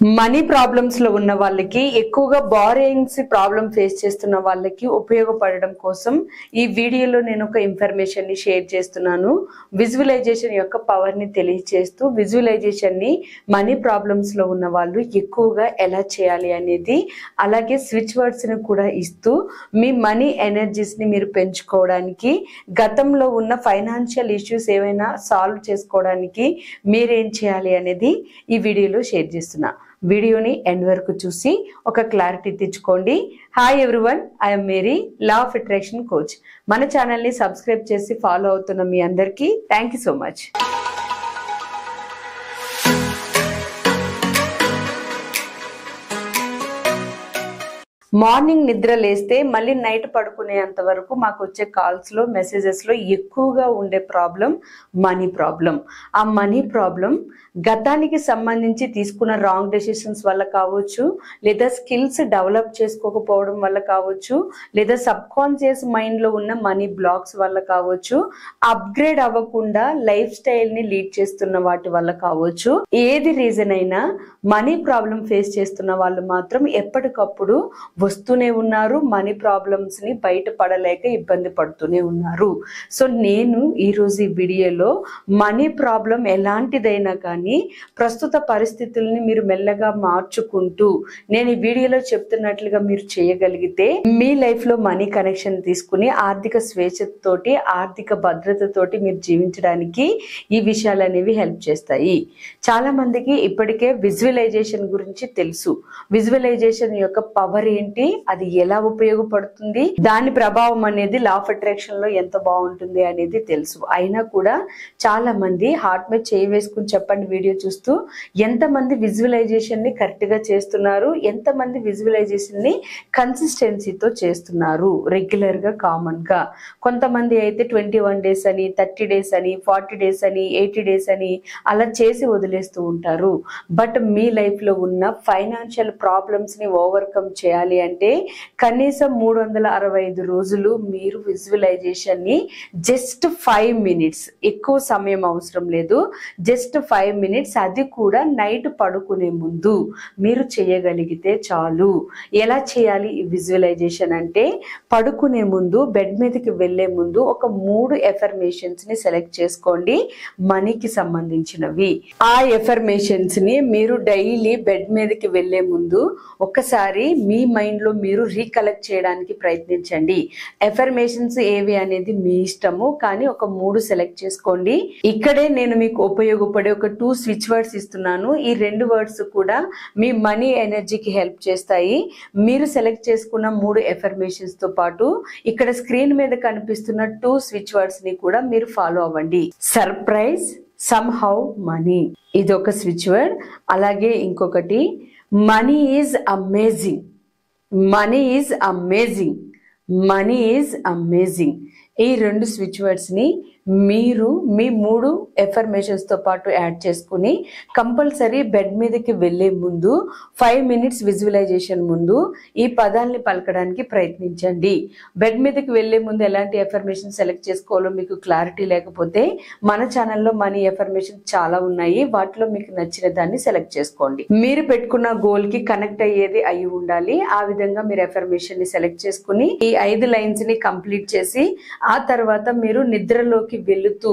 Money problems లో ఉన్న వాళ్ళకి ఎక్కువగా బారోయింగ్స్ ప్రాబ్లం ఫేస్ చేస్తున్న వాళ్ళకి ఉపయోగపడడం కోసం ఈ వీడియోలో నేను ఒక ఇన్ఫర్మేషన్ ని షేర్ చేస్తున్నాను. విజువలైజేషన్ యొక్క పవర్ ని తెలియజేస్తూ విజువలైజేషన్ ని మనీ ప్రాబ్లమ్స్ లో ఉన్న వాళ్ళు ఎక్కువగా ఎలా చేయాలి అనేది, అలాగే స్విచ్ వర్డ్స్ ని కూడా ఇస్తూ మీ మనీ ఎనర్జీస్ ని మీరు పెంచుకోవడానికి, గతంలో ఉన్న ఫైనాన్షియల్ ఇష్యూస్ ఏమైనా సాల్వ్ చేసుకోవడానికి మీరేం చేయాలి అనేది ఈ వీడియోలో షేర్ చేస్తున్నా. వీడియోని ఎండ్ వరకు చూసి ఒక క్లారిటీ తెచ్చుకోండి. Hi everyone, I'm Mary, law of attraction coach. మన ఛానల్ని సబ్స్క్రైబ్ చేసి ఫాలో అవుతున్న మీ అందరికీ thank you so much. Morning నిద్ర లేస్తే మళ్ళీ నైట్ పడుకునేంత వరకు మాకు వచ్చే కాల్స్లో మెసేజెస్లో ఎక్కువగా ఉండే ప్రాబ్లం మనీ ప్రాబ్లం. ఆ మనీ ప్రాబ్లం గతానికి సంబంధించి తీసుకున్న రాంగ్ డెసిషన్స్ వల్ల కావచ్చు, లేదా స్కిల్స్ డెవలప్ చేసుకోకపోవడం వల్ల కావచ్చు, లేదా సబ్ కాన్షియస్ మైండ్లో ఉన్న మనీ బ్లాక్స్ వల్ల కావచ్చు, అప్గ్రేడ్ అవ్వకుండా లైఫ్ స్టైల్ని లీడ్ చేస్తున్న వాటి వల్ల కావచ్చు. ఏది రీజన్ అయినా మనీ ప్రాబ్లం ఫేస్ చేస్తున్న వాళ్ళు మాత్రం ఎప్పటికప్పుడు వస్తూనే ఉన్నారు. మనీ ప్రాబ్లమ్స్ ని బయటపడలేక ఇబ్బంది పడుతూనే ఉన్నారు. సో నేను ఈరోజు ఈ వీడియోలో మనీ ప్రాబ్లం ఎలాంటిదైనా కానీ ప్రస్తుత పరిస్థితుల్ని మీరు మెల్లగా మార్చుకుంటూ నేను ఈ వీడియోలో చెప్తున్నట్లుగా మీరు చేయగలిగితే మీ లైఫ్ లో మనీ కనెక్షన్ తీసుకుని ఆర్థిక స్వేచ్ఛతోటి, ఆర్థిక భద్రతతోటి మీరు జీవించడానికి ఈ విషయాలు అనేవి హెల్ప్ చేస్తాయి. చాలా మందికి ఇప్పటికే విజువలైజేషన్ గురించి తెలుసు. విజువలైజేషన్ యొక్క పవర్ ఏంటి, అది ఎలా ఉపయోగపడుతుంది, దాని ప్రభావం అనేది లా ఆఫ్ అట్రాక్షన్ లో ఎంత బాగుంటుంది అనేది తెలుసు. అయినా కూడా చాలా మంది హార్ట్ మీద చేయి వేసుకుని చెప్పండి వీడియో చూస్తూ ఎంతమంది విజువలైజేషన్ ని కరెక్ట్ గా చేస్తున్నారు, ఎంతమంది విజువలైజేషన్ ని కన్సిస్టెన్సీతో చేస్తున్నారు రెగ్యులర్ గా, కామన్ గా. కొంతమంది అయితే 21 days అని, 30 days అని, 40 days అని, 80 days అని అలా చేసి వదిలేస్తూ ఉంటారు. బట్ మీ లైఫ్ లో ఉన్న ఫైనాన్షియల్ ప్రాబ్లమ్స్ ని ఓవర్కమ్ చేయాలి అంటే కనీసం 365 రోజులు మీరు విజువలైజేషన్ ని జస్ట్ 5 minutes, ఎక్కువ సమయం అవసరం లేదు, జస్ట్ 5 minutes, అది కూడా నైట్ పడుకునే ముందు మీరు చేయగలిగితే చాలు. ఎలా చేయాలి ఈ విజువలైజేషన్ అంటే, పడుకునే ముందు బెడ్ మీదకి వెళ్లే ముందు ఒక 3 ఎఫర్మేషన్స్ ని సెలెక్ట్ చేసుకోండి, మనీకి సంబంధించినవి. ఆ ఎఫర్మేషన్స్ ని మీరు డైలీ బెడ్ మీదకి వెళ్లే ముందు ఒక్కసారి మీ మైండ్ లో మీరు రీకలెక్ట్ చేయడానికి ప్రయత్నించండి. ఎఫర్మేషన్స్ ఏవి అనేది మీ ఇష్టము, కానీ ఒక 3 సెలెక్ట్ చేసుకోండి. ఇక్కడే నేను మీకు ఉపయోగపడే ఒక 2 స్విచ్ వర్డ్స్ ఇస్తున్నాను. ఈ 2 వర్డ్స్ కూడా మీ మనీ ఎనర్జీకి హెల్ప్ చేస్తాయి. మీరు సెలెక్ట్ చేసుకున్న 3 ఎఫర్మేషన్స్ తో పాటు ఇక్కడ స్క్రీన్ మీద కనిపిస్తున్న 2 స్విచ్ వర్డ్స్ ని కూడా మీరు ఫాలో అవ్వండి. సర్ప్రైజ్, సమ్హౌ మనీ, ఇది ఒక స్విచ్ వర్డ్. అలాగే ఇంకొకటి money is amazing, money is amazing, money is amazing. ఈ 2 స్విచ్ వర్డ్స్ ని మీరు మీ 3 ఎఫర్మేషన్స్ తో పాటు యాడ్ చేసుకుని కంపల్సరీ బెడ్ మీదకి వెళ్లే ముందు 5 minutes విజువలైజేషన్ ముందు ఈ పదాలని పలకడానికి ప్రయత్నించండి. బెడ్ మీదకి వెళ్లే ముందు ఎలాంటి ఎఫర్మేషన్ సెలెక్ట్ చేసుకోవాలో మీకు క్లారిటీ లేకపోతే మన ఛానల్లో మనీ ఎఫర్మేషన్ చాలా ఉన్నాయి, వాటిలో మీకు నచ్చిన దాన్ని సెలెక్ట్ చేసుకోండి. మీరు పెట్టుకున్న గోల్ కి కనెక్ట్ అయ్యేది అయి ఉండాలి. ఆ విధంగా మీరు ఎఫర్మేషన్ ని సెలెక్ట్ చేసుకుని ఈ 5 lines ని కంప్లీట్ చేసి ఆ తర్వాత మీరు నిద్రలోకి వెళుతూ,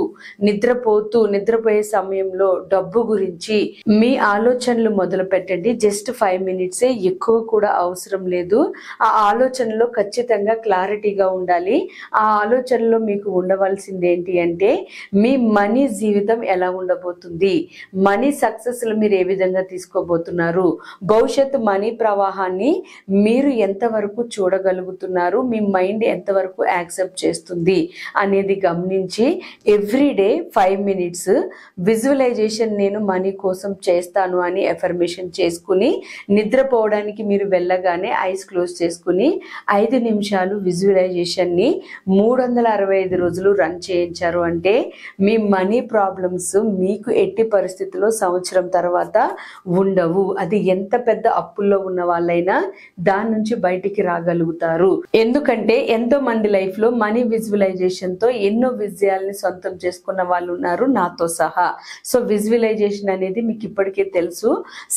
నిద్రపోయే సమయంలో డబ్బు గురించి మీ ఆలోచనలు మొదలు పెట్టండి. జస్ట్ 5 minutes, ఎక్కువ కూడా అవసరం లేదు. ఆ ఆలోచనలో ఖచ్చితంగా క్లారిటీగా ఉండాలి. ఆ ఆలోచనలో మీకు ఉండవలసింది ఏంటి అంటే మీ మనీ జీవితం ఎలా ఉండబోతుంది, మనీ సక్సెస్ మీరు ఏ విధంగా తీసుకోబోతున్నారు, భవిష్యత్తు మనీ ప్రవాహాన్ని మీరు ఎంతవరకు చూడగలుగుతున్నారు, మీ మైండ్ ఎంతవరకు యాక్సెప్ట్ చేస్తుంది అనేది గమనించి ఎవ్రీడే 5 minutes విజువలైజేషన్ నేను మనీ కోసం చేస్తాను అని ఎఫర్మేషన్ చేసుకుని నిద్రపోవడానికి మీరు వెళ్ళగానే ఐస్ క్లోజ్ చేసుకుని 5 నిమిషాలు విజువలైజేషన్ ని 365 రోజులు రన్ చేయించారు అంటే మీ మనీ ప్రాబ్లమ్స్ మీకు ఎట్టి పరిస్థితుల్లో సంవత్సరం తర్వాత ఉండవు. అది ఎంత పెద్ద అప్పుల్లో ఉన్న వాళ్ళైనా దాని నుంచి బయటికి రాగలుగుతారు. ఎందుకంటే ఎంతో మంది లైఫ్ లో మనీ విజువలైజేషన్ తో ఎన్నో విజయాలు విజయాల్ని సొంతం చేసుకున్న వాళ్ళు ఉన్నారు నాతో సహా. సో విజువలైజేషన్ అనేది మీకు ఇప్పటికే తెలుసు.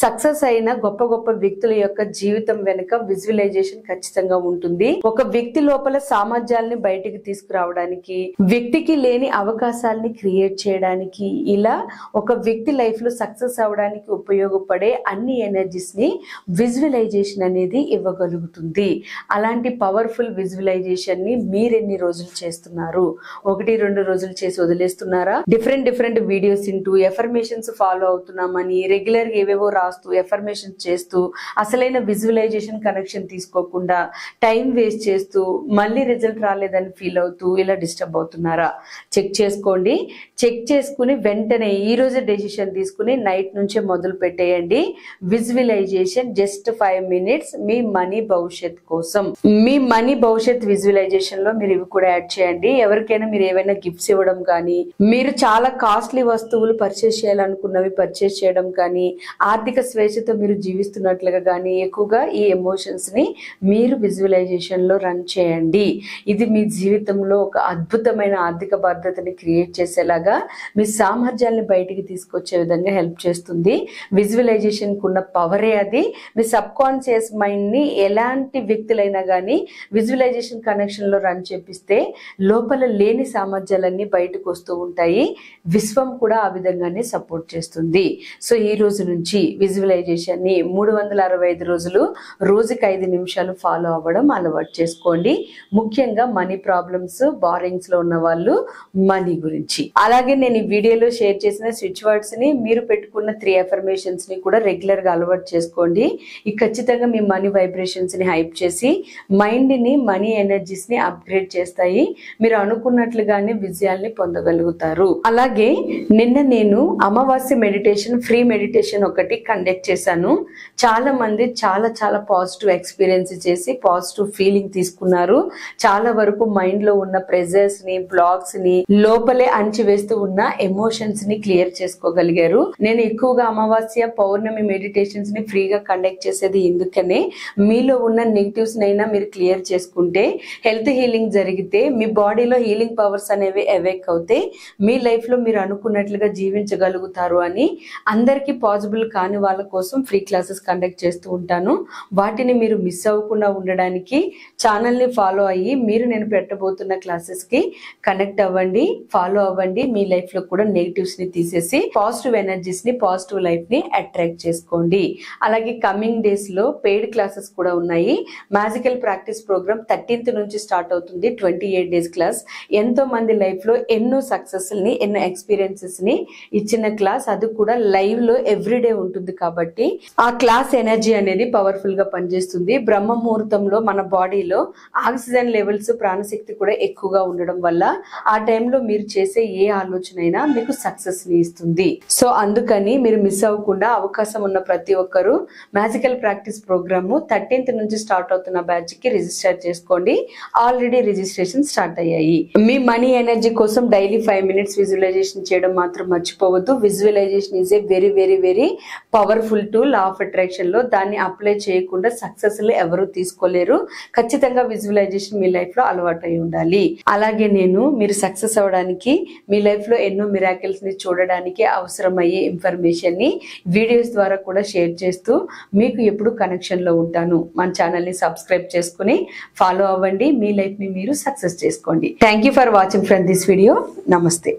సక్సెస్ అయిన గొప్ప గొప్ప వ్యక్తుల యొక్క జీవితం వెనుక విజువలైజేషన్ ఖచ్చితంగా ఉంటుంది. ఒక వ్యక్తి లోపల సామర్థ్యాలని బయటికి తీసుకురావడానికి, వ్యక్తికి లేని అవకాశాలని క్రియేట్ చేయడానికి, ఇలా ఒక వ్యక్తి లైఫ్ లో సక్సెస్ అవడానికి ఉపయోగపడే అన్ని ఎనర్జీస్ ని విజువలైజేషన్ అనేది ఇవ్వగలుగుతుంది. అలాంటి పవర్ఫుల్ విజువలైజేషన్ ని మీరెన్ని రోజులు చేస్తున్నారు? 1-2 రోజులు చేసి వదిలేస్తున్నారా? Different videos into affirmations follow అవుతున్నామని రెగ్యులర్ గా ఏవేవో రాస్తూ ఎఫర్మేషన్ చేస్తూ అసలైన విజువలైజేషన్ కనెక్షన్ తీసుకోకుండా టైం వేస్ట్ చేస్తూ మళ్ళీ రిజల్ట్ రాలేదని ఫీల్ అవుతూ ఇలా డిస్టర్బ్ అవుతున్నారా? చెక్ చేసుకోండి. చెక్ చేసుకుని వెంటనే ఈ రోజు డెసిషన్ తీసుకుని నైట్ నుంచే మొదలు పెట్టేయండి. విజువలైజేషన్ జస్ట్ 5 minutes మీ మనీ భవిష్యత్ కోసం. మీ మనీ భవిష్యత్ విజువలైజేషన్ లో మీరు ఇవి కూడా యాడ్ చేయండి. ఎవరికైనా మీరు ఏవైనా గిఫ్ట్స్ ఇవ్వడం కానీ, మీరు చాలా కాస్ట్లీ వస్తువులు పర్చేస్ చేయాలనుకున్నవి పర్చేస్ చేయడం కానీ, ఆర్థిక స్వేచ్ఛతో మీరు జీవిస్తున్నట్లుగా కానీ ఎక్కువగా ఈ ఎమోషన్స్ ని మీరు విజువలైజేషన్ లో రన్ చేయండి. ఇది మీ జీవితంలో ఒక అద్భుతమైన ఆర్థిక భద్రతని క్రియేట్ చేసేలాగా, మీ సామర్థ్యాన్ని బయటికి తీసుకొచ్చే విధంగా హెల్ప్ చేస్తుంది. విజువలైజేషన్ కున్న పవరే అది. మీ సబ్ కాన్షియస్ మైండ్ ని ఎలాంటి వ్యక్తులైనా కానీ విజువలైజేషన్ కనెక్షన్ లో రన్ చేపిస్తే లోపల లేని సామర్థ్యాలన్నీ బయటకు వస్తూ ఉంటాయి. విశ్వం కూడా ఆ విధంగానే సపోర్ట్ చేస్తుంది. సో ఈ రోజు నుంచి విజువలైజేషన్ ని 365 రోజులు రోజుకి 5 నిమిషాలు ఫాలో అవ్వడం అలవాటు చేసుకోండి. ముఖ్యంగా మనీ ప్రాబ్లమ్స్, బారింగ్స్ లో ఉన్న వాళ్ళు మనీ గురించి. అలాగే నేను ఈ వీడియోలో షేర్ చేసిన స్విచ్ వర్డ్స్ ని, మీరు పెట్టుకున్న 3 అఫర్మేషన్స్ ని కూడా రెగ్యులర్ గా అలవాటు చేసుకోండి. ఇది ఖచ్చితంగా మీ మనీ వైబ్రేషన్స్ ని హైప్ చేసి మైండ్ ని, మనీ ఎనర్జీస్ ని అప్గ్రేడ్ చేస్తాయి. మీరు అనుకున్నట్లుగానే విజయాల్ని పొందగలుగుతారు. అలాగే నిన్న నేను అమావాస్య మెడిటేషన్, ఫ్రీ మెడిటేషన్ ఒకటి కండక్ట్ చేశాను. చాలా మంది చాలా పాజిటివ్ ఎక్స్పీరియన్స్ చేసి పాజిటివ్ ఫీలింగ్ తీసుకున్నారు. చాలా వరకు మైండ్ లో ఉన్న ప్రెజర్స్ ని, బ్లాక్స్ ని, లోపలే అణచివేస్తూ ఉన్న ఎమోషన్స్ ని క్లియర్ చేసుకోగలిగారు. నేను ఎక్కువగా అమావాస్య, పౌర్ణమి మెడిటేషన్స్ ని ఫ్రీగా కండక్ట్ చేసేది ఎందుకనే, మీలో ఉన్న నెగిటివ్స్ నైనా మీరు క్లియర్ చేసుకుంటే హెల్త్ హీలింగ్ జరిగితే మీ బాడీలో హీలింగ్ పవర్స్ అనేవి అవేక్ అవుతే మీ లైఫ్ లో మీరు అనుకున్నట్లుగా జీవించగలుగుతారు అని అందరికీ పాసిబుల్ కాని వాళ్ళ కోసం ఫ్రీ క్లాసెస్ కండక్ట్ చేస్తూ ఉంటాను. వాటిని మీరు మిస్ అవ్వకుండా ఉండడానికి ఛానల్ ని ఫాలో అయ్యి మీరు నేను పెట్టబోతున్న క్లాసెస్ కి కనెక్ట్ అవ్వండి, ఫాలో అవ్వండి. మీ లైఫ్ లో కూడా నెగిటివ్స్ ని తీసేసి పాజిటివ్ ఎనర్జీస్ ని, పాజిటివ్ లైఫ్ ని అట్రాక్ట్ చేసుకోండి. అలాగే కమింగ్ డేస్ లో పెయిడ్ క్లాసెస్ కూడా ఉన్నాయి. మ్యాజికల్ ప్రాక్టీస్ ప్రోగ్రామ్ 13th నుంచి స్టార్ట్ అవుతుంది. 28 days క్లాస్. ఎంతో మంది లైఫ్ లో ఎన్నో సక్సెస్ ని, ఎన్నో ఎక్స్పీరియన్సెస్ ని ఇచ్చిన క్లాస్. అది కూడా లైవ్ లో ఎవ్రీడే ఉంటుంది కాబట్టి ఆ క్లాస్ ఎనర్జీ అనేది పవర్ఫుల్ గా పనిచేస్తుంది. బ్రహ్మ ముహూర్తంలో మన బాడీలో ఆక్సిజన్ లెవెల్స్, ప్రాణశక్తి కూడా ఎక్కువగా ఉండడం వల్ల ఆ టైంలో మీరు చేసే ఏ ఆలోచన అయినా మీకు సక్సెస్ ని ఇస్తుంది. సో అందుకని మీరు మిస్ అవ్వకుండా అవకాశం ఉన్న ప్రతి ఒక్కరు మ్యాజికల్ ప్రాక్టీస్ ప్రోగ్రామ్ 13th నుంచి స్టార్ట్ అవుతున్న బ్యాచ్ కి రిజిస్టర్ చేసుకోండి. ఆల్రెడీ రిజిస్ట్రేషన్ స్టార్ట్ అయ్యాయి. మీ మనీ ఎనర్జీ కోసం డైలీ 5 minutes విజువలైజేషన్ చేయడం మాత్రం మర్చిపోవద్దు. Visualisation is a very powerful tool of attraction లో. దాన్ని అప్లై చేయకుండా సక్సెస్ ఎవరు తీసుకోలేరు. ఖచ్చితంగా విజువలైజేషన్ మీ లైఫ్ లో అలవాటు అయి ఉండాలి. అలాగే నేను మీరు సక్సెస్ అవడానికి, మీ లైఫ్ లో ఎన్నో మిరాకిల్స్ ని చూడడానికి అవసరమయ్యే ఇన్ఫర్మేషన్ ని వీడియోస్ ద్వారా కూడా షేర్ చేస్తూ మీకు ఎప్పుడు కనెక్షన్ లో ఉంటాను. మన ఛానల్ ని సబ్స్క్రైబ్ చేసుకుని ఫాలో అవ్వండి. మీ లైఫ్ ని మీరు సక్సెస్ చేసుకోండి. Thank you for watching from this video. నమస్తే.